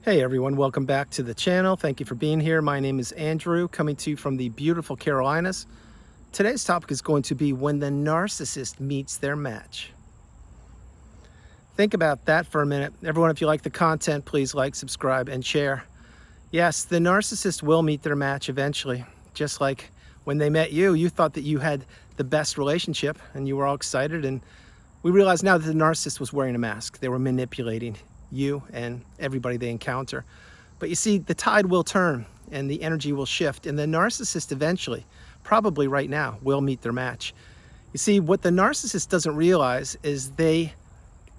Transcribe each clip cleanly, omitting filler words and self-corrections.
Hey everyone, welcome back to the channel. Thank you for being here. My name is Andrew, coming to you from the beautiful Carolinas. Today's topic is going to be when the narcissist meets their match. Think about that for a minute. Everyone, if you like the content, please like, subscribe, and share. Yes, the narcissist will meet their match eventually. Just like when they met you, you thought that you had the best relationship and you were all excited, and we realized now that the narcissist was wearing a mask. They were manipulating you and everybody they encounter. But you see, the tide will turn and the energy will shift, and the narcissist eventually, probably right now, will meet their match. You see, what the narcissist doesn't realize is they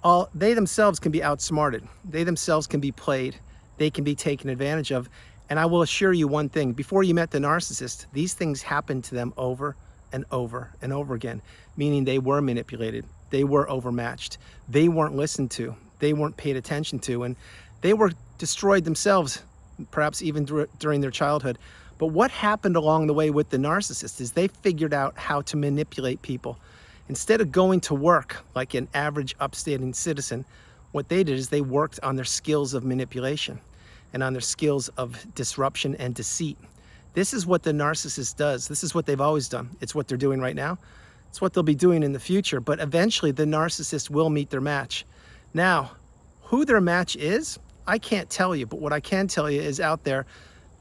themselves can be outsmarted. They themselves can be played. They can be taken advantage of. And I will assure you one thing, before you met the narcissist, these things happened to them over and over and over again, meaning they were manipulated. They were overmatched. They weren't listened to. They weren't paid attention to, and they were destroyed themselves, perhaps even during their childhood. But what happened along the way with the narcissist is they figured out how to manipulate people. Instead of going to work like an average upstanding citizen, what they did is they worked on their skills of manipulation and on their skills of disruption and deceit. This is what the narcissist does. This is what they've always done. It's what they're doing right now. It's what they'll be doing in the future. But eventually the narcissist will meet their match. Now, who their match is, I can't tell you, but what I can tell you is out there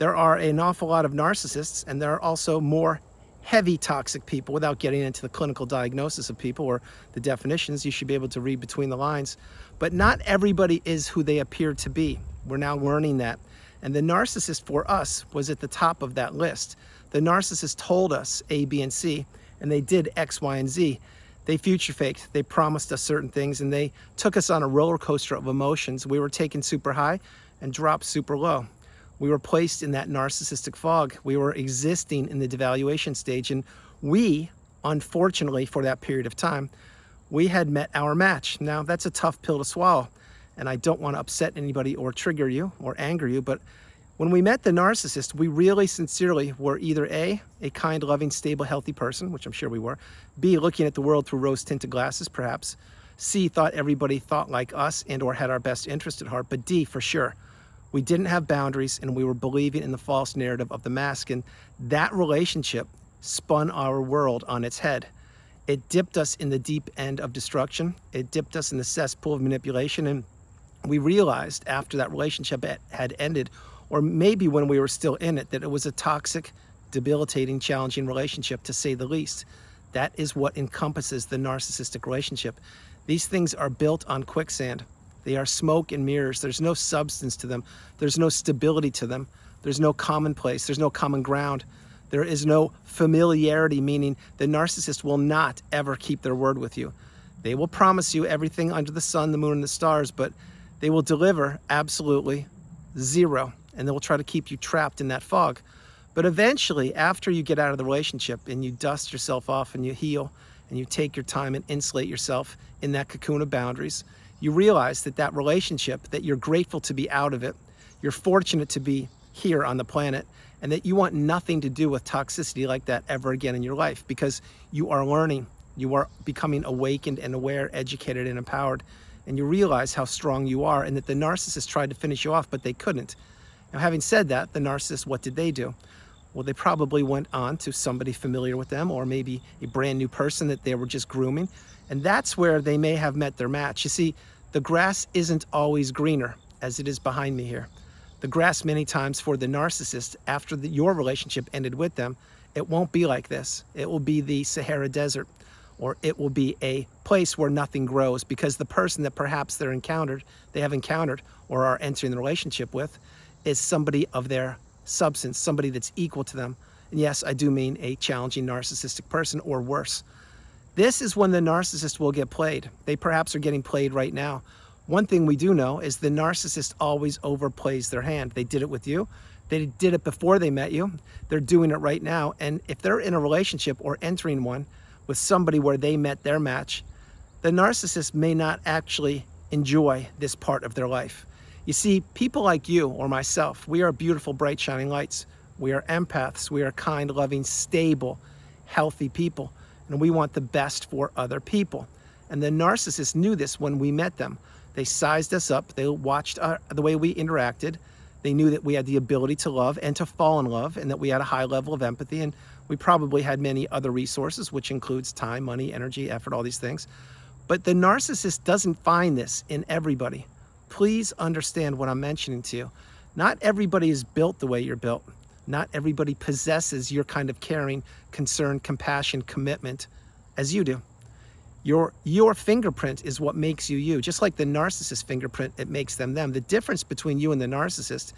are an awful lot of narcissists, and there are also more heavy toxic people. Without getting into the clinical diagnosis of people or the definitions, you should be able to read between the lines. But not everybody is who they appear to be. We're now learning that. And the narcissist for us was at the top of that list. The narcissist told us A, B, and C, and they did X, Y, and Z. They future faked, they promised us certain things, and they took us on a roller coaster of emotions. We were taken super high and dropped super low. We were placed in that narcissistic fog. We were existing in the devaluation stage, and we, unfortunately for that period of time, we had met our match. Now, that's a tough pill to swallow, and I don't want to upset anybody or trigger you or anger you, but when we met the narcissist, we really sincerely were either A, kind, loving, stable, healthy person, which I'm sure we were, B, looking at the world through rose-tinted glasses, perhaps, C, thought everybody thought like us and or had our best interest at heart, but D, for sure, we didn't have boundaries and we were believing in the false narrative of the mask, and that relationship spun our world on its head. It dipped us in the deep end of destruction. It dipped us in the cesspool of manipulation, and we realized after that relationship had ended, or maybe when we were still in it, that it was a toxic, debilitating, challenging relationship, to say the least. That is what encompasses the narcissistic relationship. These things are built on quicksand. They are smoke and mirrors. There's no substance to them. There's no stability to them. There's no commonplace. There's no common ground. There is no familiarity, meaning the narcissist will not ever keep their word with you. They will promise you everything under the sun, the moon, and the stars, but they will deliver absolutely zero. And they will try to keep you trapped in that fog. But eventually, after you get out of the relationship and you dust yourself off and you heal and you take your time and insulate yourself in that cocoon of boundaries, you realize that that relationship, that you're grateful to be out of it, you're fortunate to be here on the planet, and that you want nothing to do with toxicity like that ever again in your life, because you are learning, you are becoming awakened and aware, educated and empowered, and you realize how strong you are, and that the narcissist tried to finish you off, but they couldn't. Now, having said that, the narcissist, what did they do? Well, they probably went on to somebody familiar with them, or maybe a brand new person that they were just grooming. And that's where they may have met their match. You see, the grass isn't always greener, as it is behind me here. The grass many times for the narcissist, after your relationship ended with them, it won't be like this. It will be the Sahara Desert, or it will be a place where nothing grows, because the person that perhaps they have encountered or are entering the relationship with is somebody of their substance, somebody that's equal to them. And yes, I do mean a challenging narcissistic person or worse. This is when the narcissist will get played. They perhaps are getting played right now. One thing we do know is the narcissist always overplays their hand. They did it with you. They did it before they met you. They're doing it right now. And if they're in a relationship or entering one with somebody where they met their match, the narcissist may not actually enjoy this part of their life. You see, people like you or myself, we are beautiful, bright, shining lights. We are empaths. We are kind, loving, stable, healthy people. And we want the best for other people. And the narcissist knew this when we met them. They sized us up. They watched the way we interacted. They knew that we had the ability to love and to fall in love, and that we had a high level of empathy, and we probably had many other resources, which includes time, money, energy, effort, all these things. But the narcissist doesn't find this in everybody. Please understand what I'm mentioning to you. Not everybody is built the way you're built. Not everybody possesses your kind of caring, concern, compassion, commitment as you do. Your fingerprint is what makes you you. Just like the narcissist fingerprint, it makes them them. The difference between you and the narcissist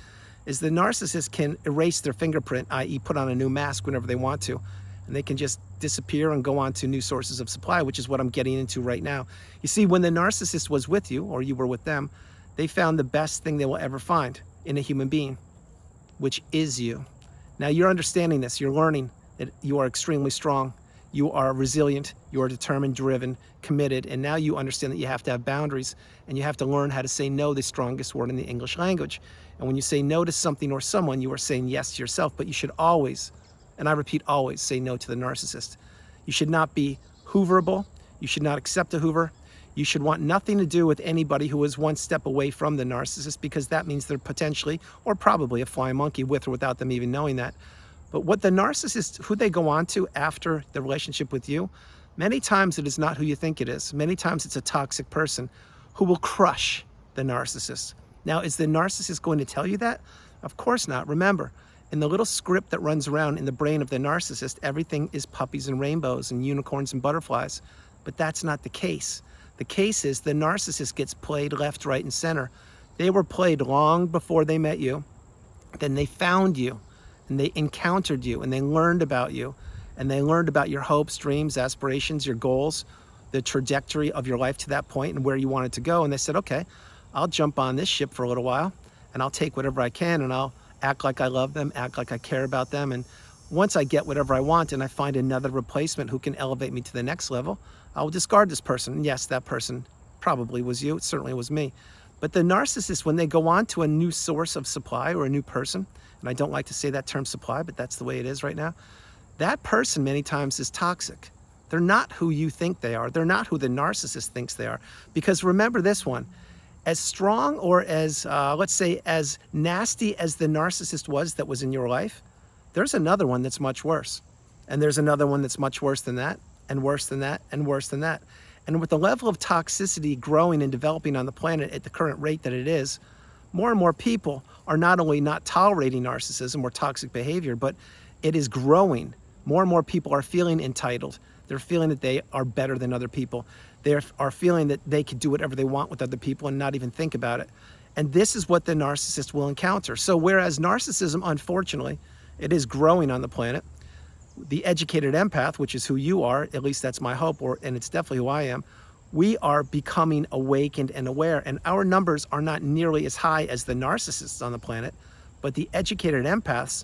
is the narcissist can erase their fingerprint, i.e. put on a new mask whenever they want to, and they can just disappear and go on to new sources of supply, which is what I'm getting into right now. You see, when the narcissist was with you, or you were with them, they found the best thing they will ever find in a human being, which is you. Now you're understanding this. You're learning that you are extremely strong. You are resilient, you are determined, driven, committed, and now you understand that you have to have boundaries, and you have to learn how to say no, the strongest word in the English language. And when you say no to something or someone, you are saying yes to yourself, but you should always, and I repeat always, say no to the narcissist. You should not be hooverable. You should not accept a hoover. You should want nothing to do with anybody who is one step away from the narcissist, because that means they're potentially, or probably, a flying monkey with or without them even knowing that. But what the narcissist, who they go on to after the relationship with you, many times it is not who you think it is. Many times it's a toxic person who will crush the narcissist. Now, is the narcissist going to tell you that? Of course not. Remember, in the little script that runs around in the brain of the narcissist, everything is puppies and rainbows and unicorns and butterflies. But that's not the case. The case is the narcissist gets played left, right, and center. They were played long before they met you. Then they found you. And they encountered you, and they learned about you, and they learned about your hopes, dreams, aspirations, your goals, the trajectory of your life to that point and where you wanted to go. And they said, okay, I'll jump on this ship for a little while, and I'll take whatever I can, and I'll act like I love them, act like I care about them. And once I get whatever I want and I find another replacement who can elevate me to the next level, I will discard this person. And yes, that person probably was you. It certainly was me. But the narcissist, when they go on to a new source of supply or a new person, and I don't like to say that term supply, but that's the way it is right now, that person many times is toxic. They're not who you think they are. They're not who the narcissist thinks they are. Because remember this one, as strong or as, let's say, as nasty as the narcissist was that was in your life, there's another one that's much worse. And there's another one that's much worse than that, and worse than that, and worse than that. And with the level of toxicity growing and developing on the planet at the current rate that it is, more and more people are not only not tolerating narcissism or toxic behavior, but it is growing. More and more people are feeling entitled. They're feeling that they are better than other people. They are feeling that they can do whatever they want with other people and not even think about it. And this is what the narcissist will encounter. So whereas narcissism, unfortunately, it is growing on the planet, the educated empath, which is who you are, at least that's my hope, and it's definitely who I am, we are becoming awakened and aware, and our numbers are not nearly as high as the narcissists on the planet, but the educated empaths,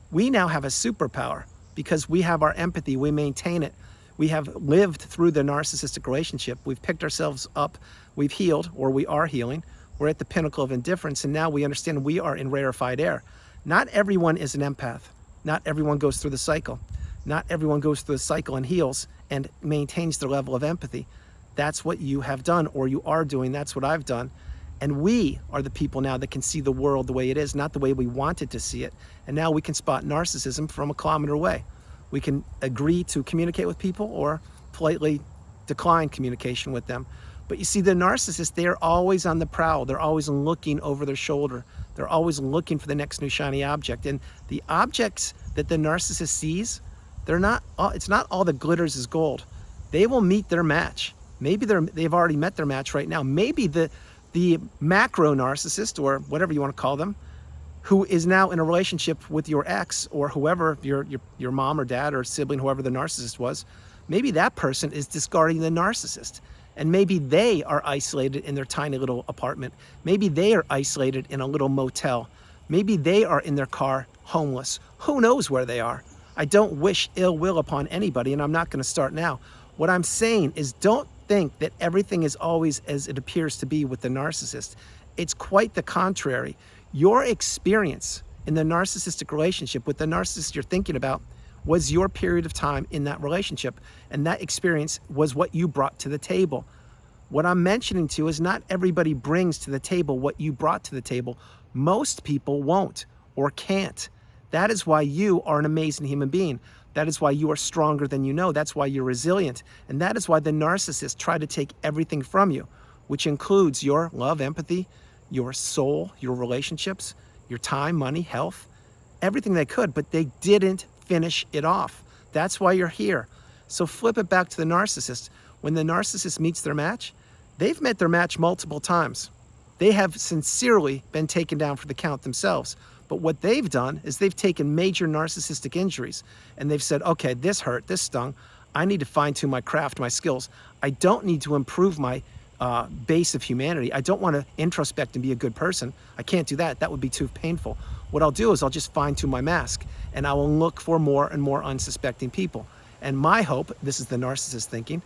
we now have a superpower because we have our empathy, we maintain it. We have lived through the narcissistic relationship. We've picked ourselves up, we've healed, or we are healing. We're at the pinnacle of indifference, and now we understand we are in rarefied air. Not everyone is an empath. Not everyone goes through the cycle. Not everyone goes through the cycle and heals and maintains their level of empathy. That's what you have done, or you are doing. That's what I've done. And we are the people now that can see the world the way it is, not the way we wanted to see it. And now we can spot narcissism from a kilometer away. We can agree to communicate with people or politely decline communication with them. But you see, the narcissists, they are always on the prowl. They're always looking over their shoulder. They're always looking for the next new shiny object. And the objects that the narcissist sees, it's not all that glitters is gold. They will meet their match. Maybe they've already met their match right now. Maybe the macro narcissist, or whatever you want to call them, who is now in a relationship with your ex or whoever, your mom or dad or sibling, whoever the narcissist was, maybe that person is discarding the narcissist. And maybe they are isolated in their tiny little apartment. Maybe they are isolated in a little motel. Maybe they are in their car homeless. Who knows where they are? I don't wish ill will upon anybody, and I'm not going to start now. What I'm saying is, don't think that everything is always as it appears to be with the narcissist. It's quite the contrary. Your experience in the narcissistic relationship with the narcissist you're thinking about was your period of time in that relationship. And that experience was what you brought to the table. What I'm mentioning to you is not everybody brings to the table what you brought to the table. Most people won't or can't. That is why you are an amazing human being. That is why you are stronger than you know. That's why you're resilient. And that is why the narcissists try to take everything from you, which includes your love, empathy, your soul, your relationships, your time, money, health, everything they could, but they didn't finish it off. That's why you're here. So flip it back to the narcissist. When the narcissist meets their match, they've met their match multiple times. They have sincerely been taken down for the count themselves. But what they've done is they've taken major narcissistic injuries and they've said, okay, this hurt, this stung. I need to fine-tune my craft, my skills. I don't need to improve my base of humanity. I don't want to introspect and be a good person. I can't do that. That would be too painful. What I'll do is I'll just fine-tune my mask and I will look for more and more unsuspecting people. And my hope, this is the narcissist thinking,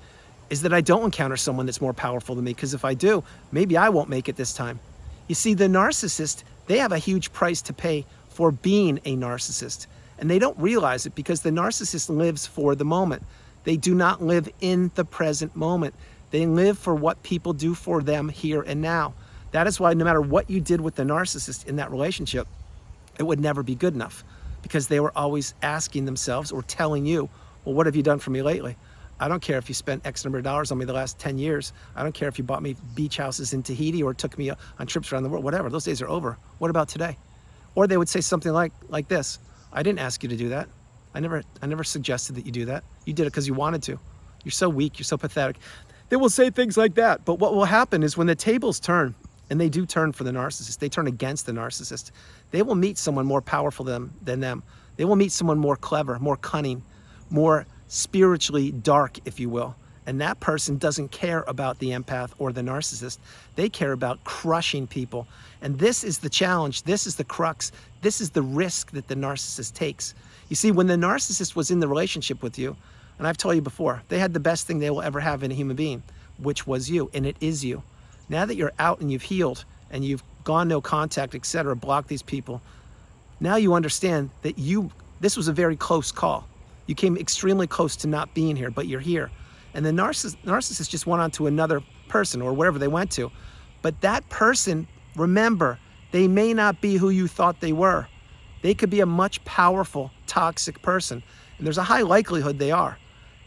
is that I don't encounter someone that's more powerful than me, because if I do, maybe I won't make it this time. You see, the narcissist, they have a huge price to pay for being a narcissist. And they don't realize it because the narcissist lives for the moment. They do not live in the present moment. They live for what people do for them here and now. That is why no matter what you did with the narcissist in that relationship, it would never be good enough, because they were always asking themselves or telling you, well, what have you done for me lately? I don't care if you spent X number of dollars on me the last 10 years. I don't care if you bought me beach houses in Tahiti or took me on trips around the world, whatever. Those days are over. What about today? Or they would say something like this. I didn't ask you to do that. I never suggested that you do that. You did it because you wanted to. You're so weak. You're so pathetic. They will say things like that. But what will happen is when the tables turn, and they do turn for the narcissist, they turn against the narcissist, they will meet someone more powerful than them. They will meet someone more clever, more cunning, more spiritually dark, if you will. And that person doesn't care about the empath or the narcissist. They care about crushing people. And this is the challenge. This is the crux. This is the risk that the narcissist takes. You see, when the narcissist was in the relationship with you, and I've told you before, they had the best thing they will ever have in a human being, which was you, and it is you. Now that you're out and you've healed and you've gone no contact, etc., blocked these people, now you understand that this was a very close call. You came extremely close to not being here, but you're here. And the narcissist just went on to another person or wherever they went to. But that person, remember, they may not be who you thought they were. They could be a much powerful, toxic person. And there's a high likelihood they are.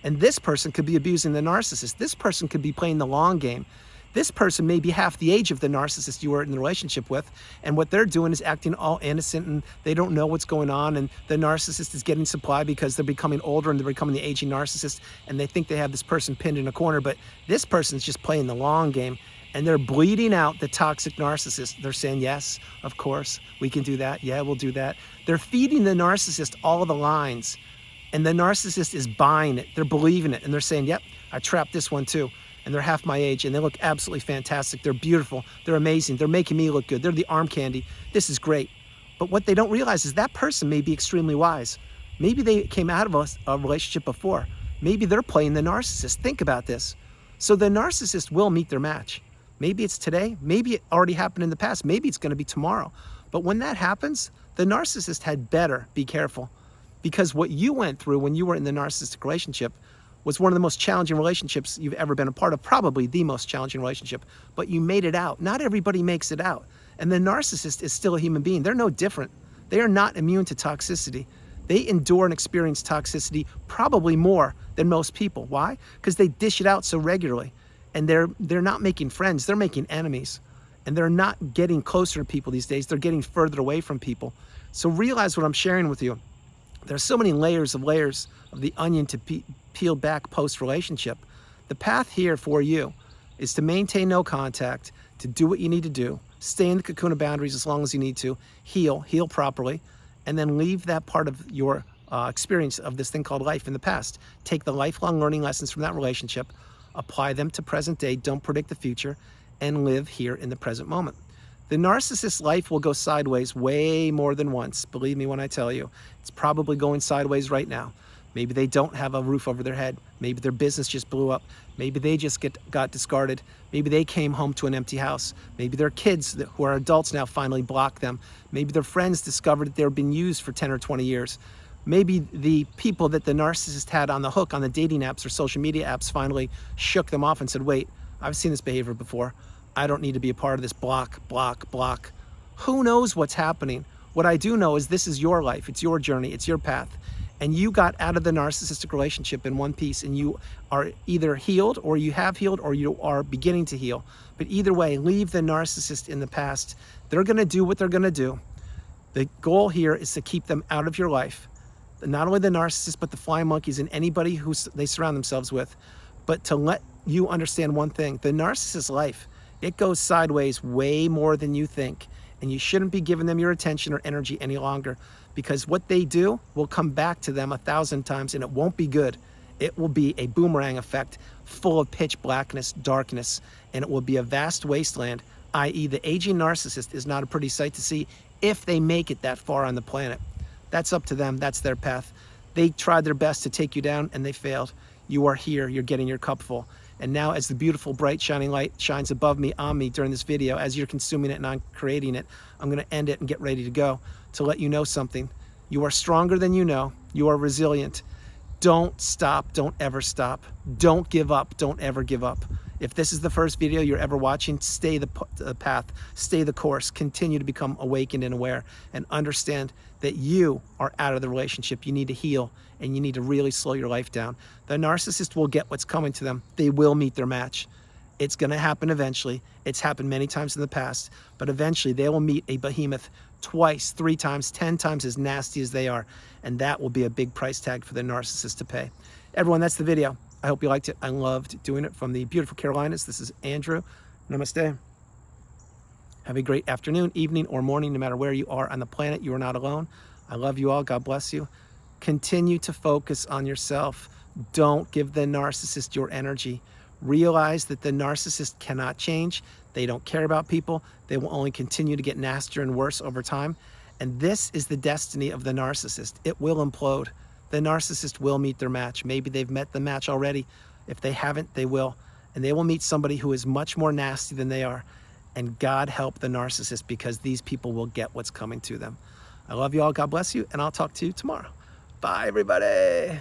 And this person could be abusing the narcissist. This person could be playing the long game. This person may be half the age of the narcissist you were in the relationship with, and what they're doing is acting all innocent and they don't know what's going on, and the narcissist is getting supply because they're becoming older and they're becoming the aging narcissist, and they think they have this person pinned in a corner, but this person's just playing the long game, and they're bleeding out the toxic narcissist. They're saying, yes, of course, we can do that. Yeah, we'll do that. They're feeding the narcissist all the lines, and the narcissist is buying it. They're believing it, and they're saying, yep, I trapped this one too. And they're half my age, and they look absolutely fantastic. They're beautiful. They're amazing. They're making me look good. They're the arm candy. This is great. But what they don't realize is that person may be extremely wise. Maybe they came out of a relationship before. Maybe they're playing the narcissist. Think about this. So the narcissist will meet their match. Maybe it's today. Maybe it already happened in the past. Maybe it's going to be tomorrow. But when that happens, the narcissist had better be careful, because what you went through when you were in the narcissistic relationship was one of the most challenging relationships you've ever been a part of, probably the most challenging relationship, but you made it out. Not everybody makes it out. And the narcissist is still a human being. They're no different. They are not immune to toxicity. They endure and experience toxicity probably more than most people. Why? Because they dish it out so regularly. And they're not making friends, they're making enemies. And they're not getting closer to people these days, they're getting further away from people. So realize what I'm sharing with you. There's so many layers of the onion to peel back post-relationship. The path here for you is to maintain no contact, to do what you need to do, stay in the cocoon of boundaries as long as you need to, heal properly, and then leave that part of your experience of this thing called life in the past. Take the lifelong learning lessons from that relationship, apply them to present day, don't predict the future, and live here in the present moment. The narcissist's life will go sideways way more than once. Believe me when I tell you. It's probably going sideways right now. Maybe they don't have a roof over their head. Maybe their business just blew up. Maybe they just got discarded. Maybe they came home to an empty house. Maybe their kids who are adults now finally blocked them. Maybe their friends discovered that they've been used for 10 or 20 years. Maybe the people that the narcissist had on the hook on the dating apps or social media apps finally shook them off and said, wait, I've seen this behavior before. I don't need to be a part of this. Block, block, block. Who knows what's happening? What I do know is this is your life. It's your journey. It's your path. And you got out of the narcissistic relationship in one piece, and you are either healed, or you have healed, or you are beginning to heal. But either way, leave the narcissist in the past. They're going to do what they're going to do. The goal here is to keep them out of your life. Not only the narcissist, but the flying monkeys and anybody who they surround themselves with. But to let you understand one thing, the narcissist's life, it goes sideways way more than you think. And you shouldn't be giving them your attention or energy any longer, because what they do will come back to them 1,000 times, and it won't be good. It will be a boomerang effect full of pitch blackness, darkness, and it will be a vast wasteland, i.e. the aging narcissist is not a pretty sight to see if they make it that far on the planet. That's up to them. That's their path. They tried their best to take you down and they failed. You are here. You're getting your cup full. And now as the beautiful, bright, shining light shines above me, on me during this video, as you're consuming it and I'm creating it, I'm going to end it and get ready to go to let you know something. You are stronger than you know. You are resilient. Don't stop. Don't ever stop. Don't give up. Don't ever give up. If this is the first video you're ever watching, stay the path, stay the course, continue to become awakened and aware, and understand that you are out of the relationship. You need to heal, and you need to really slow your life down. The narcissist will get what's coming to them. They will meet their match. It's going to happen eventually. It's happened many times in the past, but eventually they will meet a behemoth twice, 3 times, 10 times as nasty as they are, and that will be a big price tag for the narcissist to pay. Everyone, that's the video. I hope you liked it. I loved doing it from the beautiful Carolinas. This is Andrew. Namaste. Have a great afternoon, evening, or morning, no matter where you are on the planet. You are not alone. I love you all. God bless you. Continue to focus on yourself. Don't give the narcissist your energy. Realize that the narcissist cannot change. They don't care about people. They will only continue to get nastier and worse over time. And this is the destiny of the narcissist. It will implode. The narcissist will meet their match. Maybe they've met the match already. If they haven't, they will. And they will meet somebody who is much more nasty than they are. And God help the narcissist, because these people will get what's coming to them. I love you all. God bless you. And I'll talk to you tomorrow. Bye, everybody.